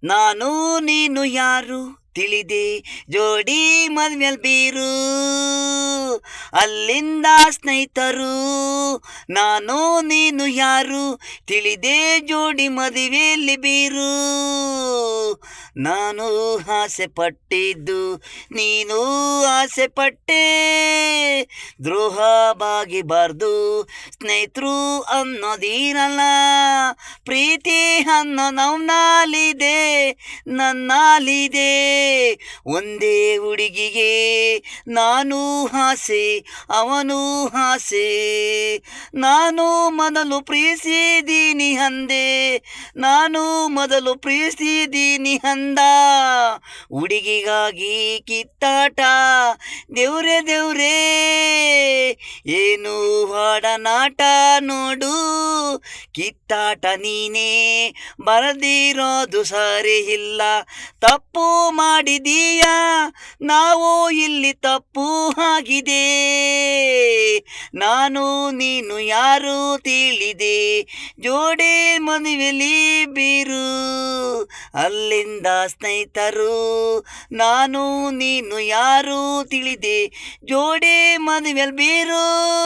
ನಾನು ನೀನು ಯಾರು ತಿಳಿದೆ, ಜೋಡಿ ಮದ್ವೆಲ್ ಬೀರು, ಅಲ್ಲಿಂದ ಸ್ನೇಹಿತರು. ನಾನು ನೀನು ಯಾರು ತಿಳಿದೆ, ಜೋಡಿ ಮದುವೆಯಲ್ಲಿ ಬೀರು. ನಾನು ಆಸೆ ಪಟ್ಟಿದ್ದು ನೀನು ಆಸೆ ಪಟ್ಟೆ, ದ್ರೋಹ ಬಾಗಿಬಾರ್ದು ಸ್ನೇಹಿತರು ಅನ್ನೋದಿರಲ್ಲ. ಪ್ರೀತಿ ಅನ್ನೋ ನವ್ನಾಲಿದೆ, ನನ್ನಾಲಿದೆ. ಒಂದೇ ಹುಡುಗಿಗೆ ನಾನು ಆಸೆ, ಅವನು ಆಸೆ. ನಾನು ಮೊದಲು ಪ್ರೀತಿಸಿದೀನಿ ಅಂದೆ, ನಾನು ಮೊದಲು ಪ್ರೀತಿಸಿದೀನಿ ಅಂದ. ಹುಡುಗಿಗಾಗಿ ಕಿತ್ತಾಟ, ದೇವ್ರೆ ದೇವ್ರೇ ಏನು ಹಾಡನಾಟ ನೋಡು. ಕಿತ್ತಾಟ ನೀನೇ ಬರದಿರೋದು ಸರಿ ಇಲ್ಲ, ತಪ್ಪು ಮಾಡಿದೀಯ, ನಾವು ಇಲ್ಲಿ ತಪ್ಪು ಆಗಿದೆ. ನಾನು ನೀನು ಯಾರು ತಿಳಿದೆ, ಜೋಡಿ ಮದುವೆಲಿ ಬೀರು, ಅಲ್ಲಿಂದ ಸ್ನೇಹಿತರು. ನಾನು ನೀನು ಯಾರು ತಿಳಿದೆ, ಜೋಡಿ ಮದುವೆಲ್ ಬೀರು.